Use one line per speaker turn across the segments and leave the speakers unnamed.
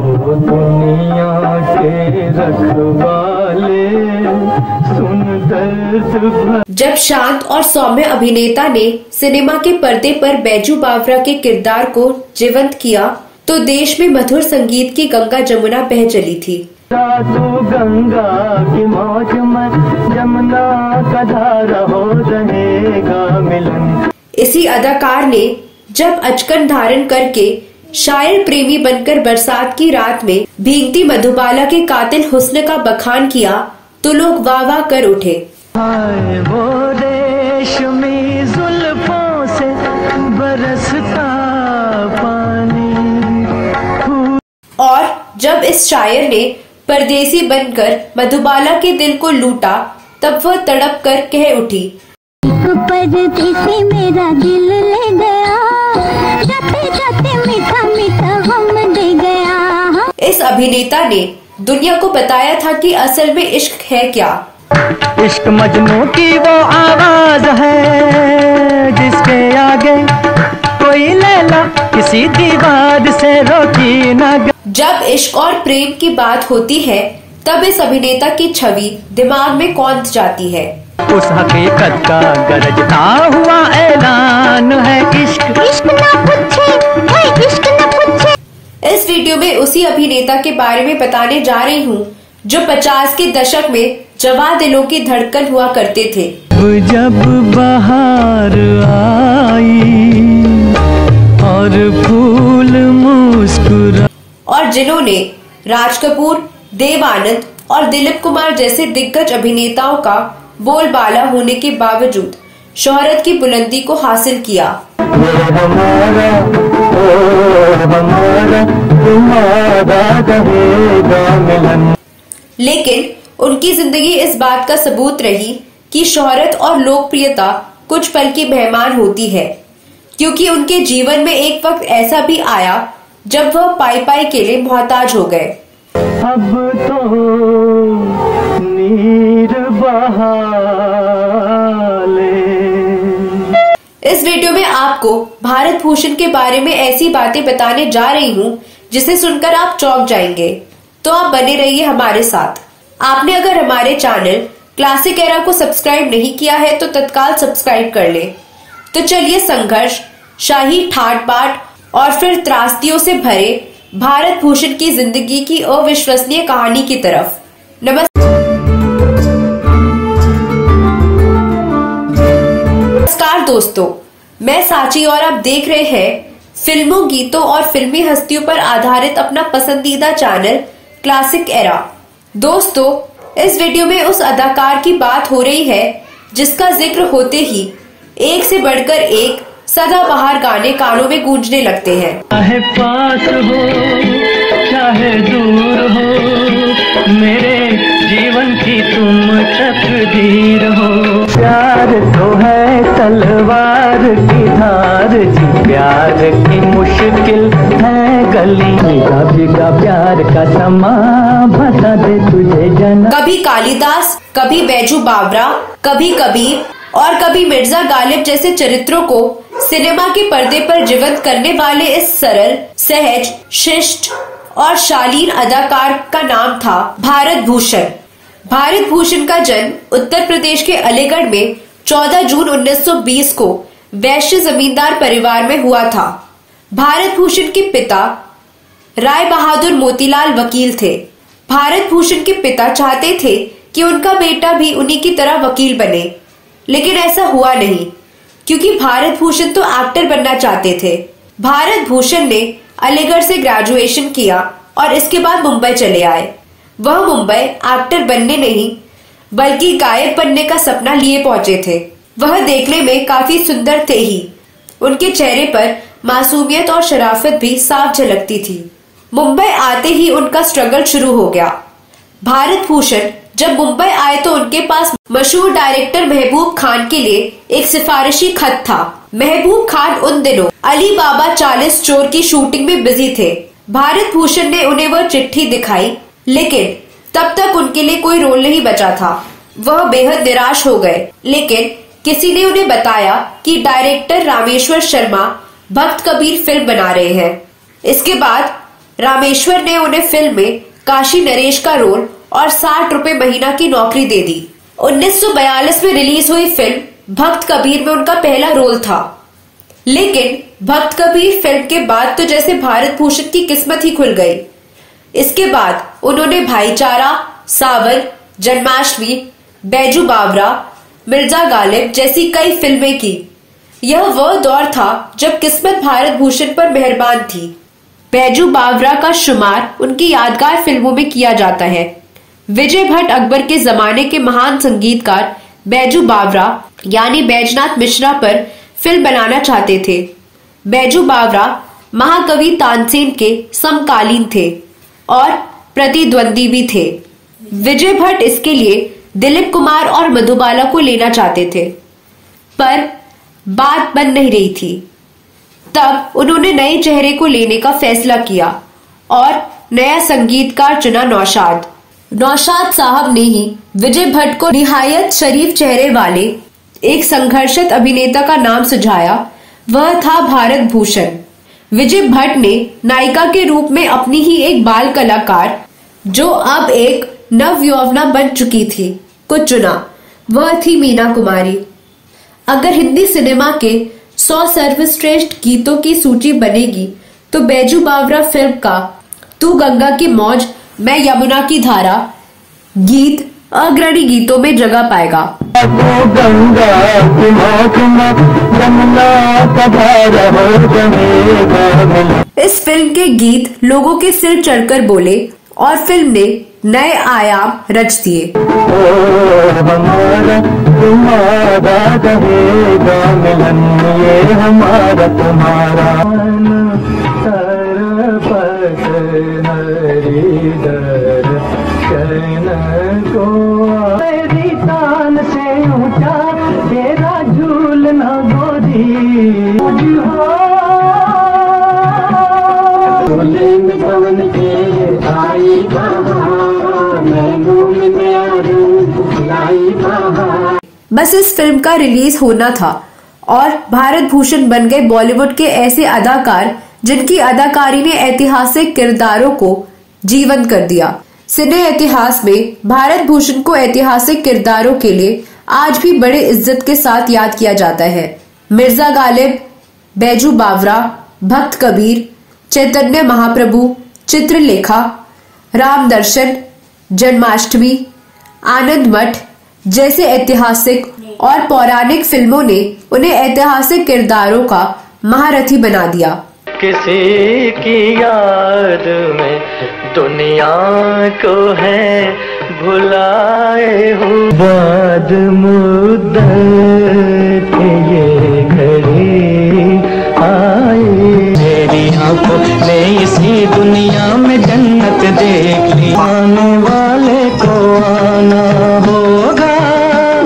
दुनिया के रखवाले सुन दर्द।
जब शांत और सौम्य अभिनेता ने सिनेमा के पर्दे पर बैजू बावरा के किरदार को जीवंत किया तो देश में मधुर संगीत की गंगा जमुना बह चली थी।
गंगा की मौज में जमुना का धारा हो रहेगा मिलन।
इसी अदाकार ने जब अचकन धारण करके शायर प्रेमी बनकर बरसात की रात में भीगती मधुबाला के कातिल हुस्न का बखान किया तो लोग वाह वाह कर उठे।
वो रेशमी जुल्फों से बरसता पानी।
और जब इस शायर ने परदेसी बनकर मधुबाला के दिल को लूटा तब वह तड़प कर कह उठी,
परदेसी मेरा दिल ले गया, जाते जाते मीठा मीठा गम दे गया। इस
अभिनेता ने दुनिया को बताया था कि असल में इश्क है क्या।
इश्क मजनू की वो आवाज है जिसके आगे कोई लैला किसी दीवार से रोकी न।
जब इश्क और प्रेम की बात होती है तब इस अभिनेता की छवि दिमाग में कौंध जाती है।
उस हकीकत का गरजता हुआ ऐलान है इश्क।
इश्क ना पूछे, इश्क ना पूछे।
इस वीडियो में उसी अभिनेता के बारे में बताने जा रही हूँ जो 50 के दशक में जवां दिलों की धड़कन हुआ करते थे।
जब बहार आई और फूल मुस्कुरा।
और जिन्होंने राज कपूर, देव आनंद और दिलीप कुमार जैसे दिग्गज अभिनेताओं का बोलबाला होने के बावजूद शोहरत की बुलंदी को हासिल किया। लेकिन उनकी जिंदगी इस बात का सबूत रही कि शोहरत और लोकप्रियता कुछ पल की मेहमान होती है, क्योंकि उनके जीवन में एक वक्त ऐसा भी आया जब वह पाई पाई के लिए मोहताज हो गए।
अब तो नीर बहा ले।
इस वीडियो में आपको भारत भूषण के बारे में ऐसी बातें बताने जा रही हूँ जिसे सुनकर आप चौंक जाएंगे, तो आप बने रहिए हमारे साथ। आपने अगर हमारे चैनल क्लासिक एरा को सब्सक्राइब नहीं किया है तो तत्काल सब्सक्राइब कर ले। तो चलिए संघर्ष, शाही ठाट बाट और फिर त्रासदियों से भरे भारत भूषण की जिंदगी की अविश्वसनीय कहानी की तरफ। नमस्कार दोस्तों, मैं साची और आप देख रहे हैं फिल्मों, गीतों और फिल्मी हस्तियों पर आधारित अपना पसंदीदा चैनल क्लासिक एरा। दोस्तों, इस वीडियो में उस अदाकार की बात हो रही है जिसका जिक्र होते ही एक से बढ़कर एक सदाबहार गाने कानों में गूंजने लगते हैं।
चाहे पास हो चाहे दूर हो, मेरे जीवन की तुम तकदीर हो। प्यार तो है तलवार की धार जी, प्यार की मुश्किल है गली। भीगा भीगा प्यार का समा बता दे तुझे जना।
कभी कालिदास, कभी बैजू बावरा, कभी कबीर और कभी मिर्जा गालिब जैसे चरित्रों को सिनेमा के पर्दे पर जीवंत करने वाले इस सरल, सहज, शिष्ट और शालीन अदाकार का नाम था भारत भूषण। भारत भूषण का जन्म उत्तर प्रदेश के अलीगढ़ में 14 जून 1920 को वैश्य जमींदार परिवार में हुआ था। भारत भूषण के पिता राय बहादुर मोतीलाल वकील थे। भारत भूषण के पिता चाहते थे कि उनका बेटा भी उन्हीं की तरह वकील बने, लेकिन ऐसा हुआ नहीं क्योंकि भारत भूषण तो एक्टर बनना चाहते थे। भारत भूषण ने अलीगढ़ से ग्रेजुएशन किया और इसके बाद मुंबई चले आए। वह मुंबई एक्टर बनने नहीं बल्कि गायक बनने का सपना लिए पहुंचे थे। वह देखने में काफी सुंदर थे ही, उनके चेहरे पर मासूमियत और शराफत भी साफ झलकती थी। मुंबई आते ही उनका स्ट्रगल शुरू हो गया। भारत भूषण जब मुंबई आए तो उनके पास मशहूर डायरेक्टर महबूब खान के लिए एक सिफारिशी खत था। महबूब खान उन दिनों अली बाबा 40 चोर की शूटिंग में बिजी थे। भारत भूषण ने उन्हें वह चिट्ठी दिखाई, लेकिन तब तक उनके लिए कोई रोल नहीं बचा था। वह बेहद निराश हो गए, लेकिन किसी ने उन्हें बताया कि डायरेक्टर रामेश्वर शर्मा भक्त कबीर फिल्म बना रहे हैं। इसके बाद रामेश्वर ने उन्हें फिल्म में काशी नरेश का रोल और 60 रुपए महीना की नौकरी दे दी। 1942 में रिलीज हुई फिल्म भक्त कबीर में उनका पहला रोल था, लेकिन भक्त कबीर फिल्म के बाद तो जैसे भारत भूषण की किस्मत ही खुल गई। इसके बाद उन्होंने भाईचारा, सावन, जन्माष्टमी, बैजू बावरा, मिर्जा गालिब जैसी कई फिल्में की। यह वह दौर था जब किस्मत भारत भूषण पर मेहरबान थी। बैजू बावरा का शुमार उनकी यादगार फिल्मों में किया जाता है। विजय भट्ट अकबर के जमाने के महान संगीतकार बैजू बावरा यानी बैजनाथ मिश्रा पर फिल्म बनाना चाहते थे। बैजू बावरा महाकवि तानसेन के समकालीन थे और प्रतिद्वंदी भी थे। विजय भट्ट इसके लिए दिलीप कुमार और मधुबाला को लेना चाहते थे, पर बात बन नहीं रही थी। तब उन्होंने नए चेहरे को लेने का फैसला किया और नया संगीतकार चुना नौशाद। नौशाद साहब ने ही विजय भट्ट को निहायत शरीफ चेहरे वाले एक संघर्षित अभिनेता का नाम सुझाया, वह था भारत भूषण। विजय भट्ट ने नायिका के रूप में अपनी ही एक बाल कलाकार, जो अब एक नव यौवना बन चुकी थी, को चुना। वह थी मीना कुमारी। अगर हिंदी सिनेमा के 100 सर्वश्रेष्ठ गीतों की सूची बनेगी तो बैजू बावरा फिल्म का तू गंगा की मौज मैं यमुना की धारा गीत अग्रणी गीतों में जगह पाएगा। इस फिल्म के गीत लोगों के सिर चढ़कर बोले और फिल्म ने नए आयाम रच दिए।
हमारा तुम्हारा रहेगा मिलन, ये हमारा तुम्हारा तान से ऊंचा तेरा झूलना गोरी में पवन के आई
बस इस फिल्म का रिलीज होना था और भारत भूषण बन गए बॉलीवुड के ऐसे अदाकार जिनकी अदाकारी ने ऐतिहासिक किरदारों को जीवंत कर दिया। सिने इतिहास में भारत भूषण को ऐतिहासिक किरदारों के लिए आज भी बड़े इज्जत के साथ याद किया जाता है। मिर्जा गालिब, बैजू बावरा, भक्त कबीर, चैतन्य महाप्रभु, चित्रलेखा, राम दर्शन, जन्माष्टमी, आनंद मठ जैसे ऐतिहासिक और पौराणिक फिल्मों ने उन्हें ऐतिहासिक किरदारों का महारथी बना दिया।
किसी की याद में दुनिया को है भुलाए हूँ, बाद मुद्दत ये घड़ी आई, मेरी आंखों ने इसी दुनिया में जन्नत देख ली। आने वाले को आना होगा,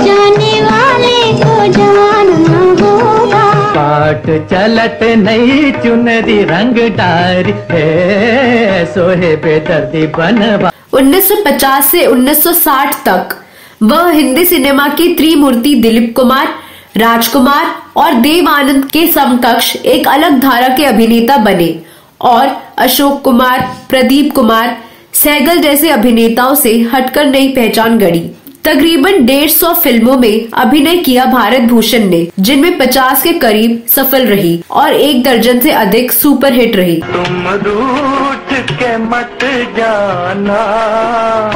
जाने वाले को जाना होगा।
पाट चलत नई चुनरी रंग डारी है, सोहे बेदर्दी बनवा।
1950 से 1960 तक वह हिंदी सिनेमा की त्रिमूर्ति दिलीप कुमार, राजकुमार और देव आनंद के समकक्ष एक अलग धारा के अभिनेता बने और अशोक कुमार, प्रदीप कुमार, सहगल जैसे अभिनेताओं से हटकर नई पहचान गढ़ी। तकरीबन 150 फिल्मों में अभिनय किया भारत भूषण ने, जिनमें 50 के करीब सफल रही और 1 दर्जन से अधिक सुपरहिट रही।
तुम रूठ के मत जाना,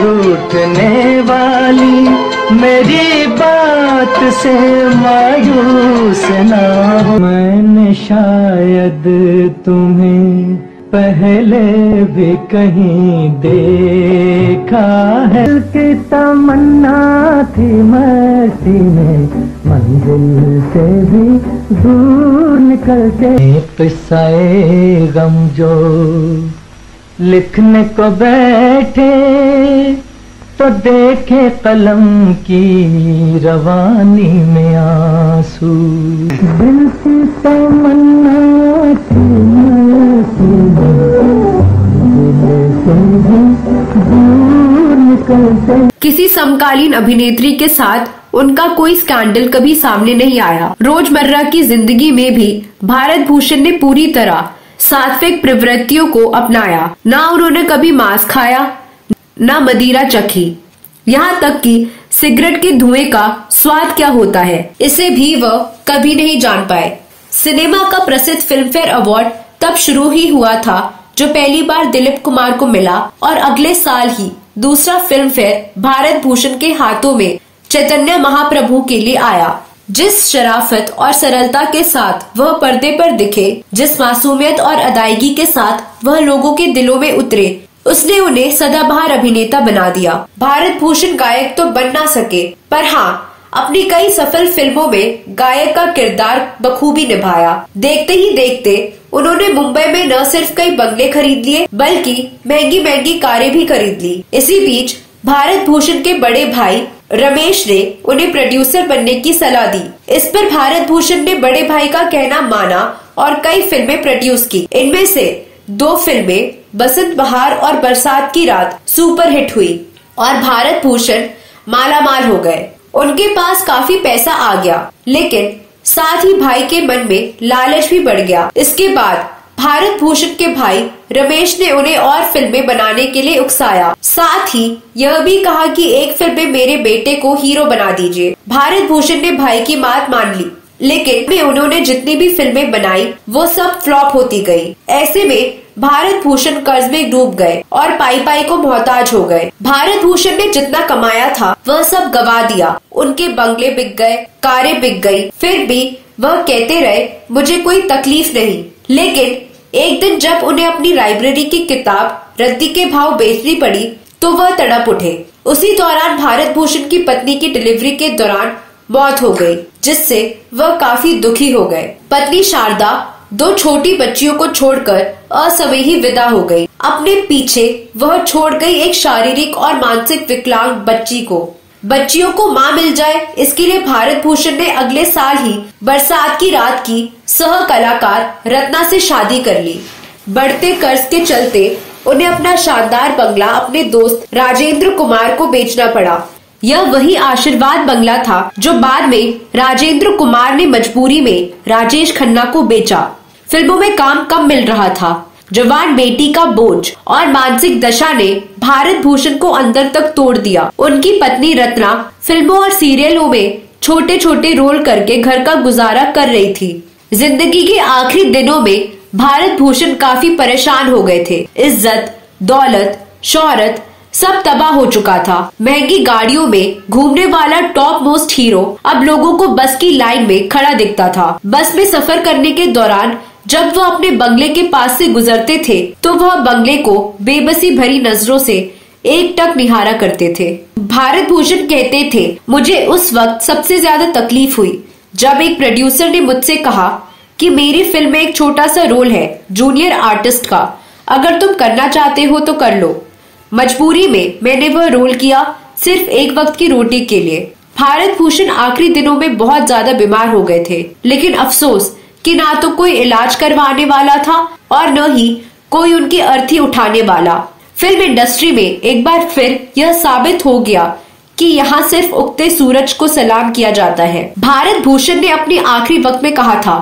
रूठने वाली मेरी बात से मायूस ना हो। मैंने शायद तुम्हें पहले भी कहीं देखा है, कि तमन्ना थी मस्ती में मंजिल से भी दूर निकलते। किस्से गम जो लिखने को बैठे तो देखे कलम की रवानी में आंसू, दिल की तमन्ना थी
किसी समकालीन अभिनेत्री के साथ उनका कोई स्कैंडल कभी सामने नहीं आया। रोजमर्रा की जिंदगी में भी भारत भूषण ने पूरी तरह सात्विक प्रवृत्तियों को अपनाया। ना उन्होंने कभी मांस खाया, ना मदिरा चखी, यहाँ तक कि सिगरेट के धुएं का स्वाद क्या होता है इसे भी वह कभी नहीं जान पाए। सिनेमा का प्रसिद्ध फिल्म फेयर अवार्ड तब शुरू ही हुआ था जो पहली बार दिलीप कुमार को मिला, और अगले साल ही दूसरा फिल्म फेयर भारत भूषण के हाथों में चैतन्य महाप्रभु के लिए आया। जिस शराफत और सरलता के साथ वह पर्दे पर दिखे, जिस मासूमियत और अदायगी के साथ वह लोगों के दिलों में उतरे, उसने उन्हें सदाबहार अभिनेता बना दिया। भारत भूषण गायक तो बन ना सके, पर हाँ, अपनी कई सफल फिल्मों में गायक का किरदार बखूबी निभाया। देखते ही देखते उन्होंने मुंबई में न सिर्फ कई बंगले खरीद लिए, बल्कि महंगी महंगी कारें भी खरीद ली। इसी बीच भारत भूषण के बड़े भाई रमेश ने उन्हें प्रोड्यूसर बनने की सलाह दी। इस पर भारत भूषण ने बड़े भाई का कहना माना और कई फिल्में प्रोड्यूस की। इनमें से 2 फिल्में बसंत बहार और बरसात की रात सुपरहिट हुई और भारत भूषण मालामाल हो गए। उनके पास काफी पैसा आ गया, लेकिन साथ ही भाई के मन में लालच भी बढ़ गया। इसके बाद भारत भूषण के भाई रमेश ने उन्हें और फिल्में बनाने के लिए उकसाया। साथ ही यह भी कहा कि एक फिल्म में मेरे बेटे को हीरो बना दीजिए। भारत भूषण ने भाई की बात मान ली, लेकिन उन्होंने जितनी भी फिल्में बनाई वो सब फ्लॉप होती गई। ऐसे में भारत भूषण कर्ज में डूब गए और पाई पाई को मोहताज हो गए। भारत भूषण ने जितना कमाया था वह सब गवा दिया। उनके बंगले बिक गए, कारें बिक गई, फिर भी वह कहते रहे मुझे कोई तकलीफ नहीं। लेकिन एक दिन जब उन्हें अपनी लाइब्रेरी की किताब रद्दी के भाव बेचनी पड़ी तो वह तड़प उठे। उसी दौरान भारत भूषण की पत्नी की डिलीवरी के दौरान मौत हो गई, जिससे वह काफी दुखी हो गए। पत्नी शारदा 2 छोटी बच्चियों को छोड़कर असमय ही विदा हो गई। अपने पीछे वह छोड़ गई एक शारीरिक और मानसिक विकलांग बच्ची को। बच्चियों को माँ मिल जाए, इसके लिए भारत भूषण ने अगले साल ही बरसात की रात की सह कलाकार रत्ना से शादी कर ली। बढ़ते कर्ज के चलते उन्हें अपना शानदार बंगला अपने दोस्त राजेंद्र कुमार को बेचना पड़ा। यह वही आशीर्वाद बंगला था जो बाद में राजेंद्र कुमार ने मजबूरी में राजेश खन्ना को बेचा। फिल्मों में काम कम मिल रहा था, जवान बेटी का बोझ और मानसिक दशा ने भारत भूषण को अंदर तक तोड़ दिया। उनकी पत्नी रत्ना फिल्मों और सीरियलों में छोटे छोटे रोल करके घर का गुजारा कर रही थी। जिंदगी के आखिरी दिनों में भारत भूषण काफी परेशान हो गए थे। इज्जत, दौलत, शोहरत सब तबाह हो चुका था। महंगी गाड़ियों में घूमने वाला टॉप मोस्ट हीरो अब लोगों को बस की लाइन में खड़ा दिखता था। बस में सफर करने के दौरान जब वह अपने बंगले के पास से गुजरते थे तो वह बंगले को बेबसी भरी नजरों से एकटक निहारा करते थे। भारत भूषण कहते थे, मुझे उस वक्त सबसे ज्यादा तकलीफ हुई जब एक प्रोड्यूसर ने मुझसे कहा कि मेरी फिल्म में एक छोटा सा रोल है जूनियर आर्टिस्ट का, अगर तुम करना चाहते हो तो कर लो। मजबूरी में मैंने वह रोल किया, सिर्फ एक वक्त की रोटी के लिए। भारत भूषण आखिरी दिनों में बहुत ज्यादा बीमार हो गए थे, लेकिन अफसोस कि ना तो कोई इलाज करवाने वाला था और न ही कोई उनकी अर्थी उठाने वाला। फिल्म इंडस्ट्री में एक बार फिर यह साबित हो गया कि यहाँ सिर्फ उगते सूरज को सलाम किया जाता है। भारत भूषण ने अपने आखिरी वक्त में कहा था,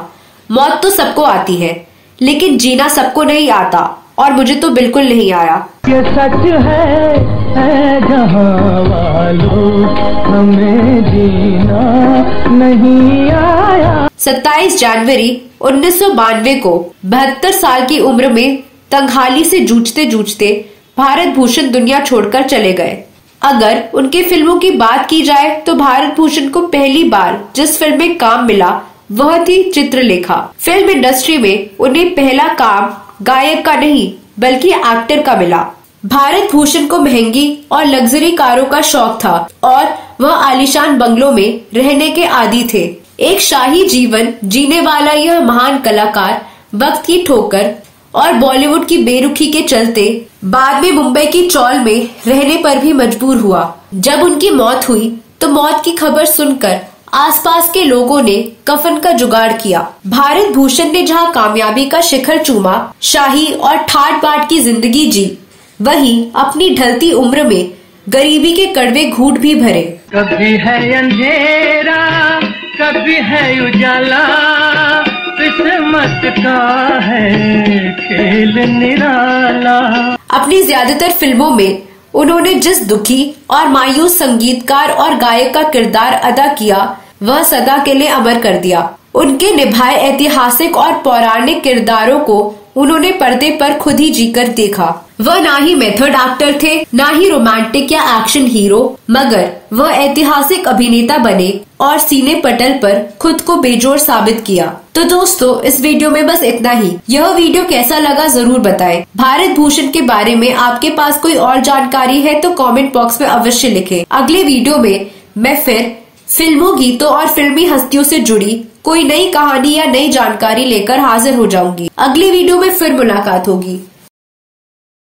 मौत तो सबको आती है लेकिन जीना सबको नहीं आता, और मुझे तो बिल्कुल नहीं आया।
ये सच है जहां वालों, हमें जीना नहीं आया।
27 जनवरी 1992 को 72 साल की उम्र में तंगहाली से जूझते जूझते भारत भूषण दुनिया छोड़कर चले गए। अगर उनके फिल्मों की बात की जाए तो भारत भूषण को पहली बार जिस फिल्म में काम मिला वह थी चित्रलेखा। फिल्म इंडस्ट्री में उन्हें पहला काम गायक का नहीं बल्कि एक्टर का मिला। भारत भूषण को महंगी और लग्जरी कारों का शौक था और वह आलीशान बंगलों में रहने के आदी थे। एक शाही जीवन जीने वाला यह महान कलाकार वक्त की ठोकर और बॉलीवुड की बेरुखी के चलते बाद में मुंबई की चौल में रहने पर भी मजबूर हुआ। जब उनकी मौत हुई तो मौत की खबर सुनकर आसपास के लोगों ने कफन का जुगाड़ किया। भारत भूषण ने जहां कामयाबी का शिखर चूमा, शाही और ठाट बाट की जिंदगी जी, वहीं अपनी ढलती उम्र में गरीबी के कड़वे घूंट भी भरे।
कभी है अंधेरा कभी है उजाला, किस्मत का है खेल निराला।
अपनी ज्यादातर फिल्मों में उन्होंने जिस दुखी और मायूस संगीतकार और गायक का किरदार अदा किया वह सदा के लिए अमर कर दिया। उनके निभाए ऐतिहासिक और पौराणिक किरदारों को उन्होंने पर्दे पर खुद ही जीकर देखा। वह ना ही मेथड एक्टर थे, ना ही रोमांटिक या एक्शन हीरो, मगर वह ऐतिहासिक अभिनेता बने और सीने पटल पर खुद को बेजोड़ साबित किया। तो दोस्तों, इस वीडियो में बस इतना ही। यह वीडियो कैसा लगा जरूर बताएं। भारत भूषण के बारे में आपके पास कोई और जानकारी है तो कमेंट बॉक्स में अवश्य लिखें। अगले वीडियो में मैं फिर फिल्मों, गीतों और फिल्मी हस्तियों से जुड़ी कोई नई कहानी या नई जानकारी लेकर हाजिर हो जाऊंगी। अगली वीडियो में फिर मुलाकात होगी।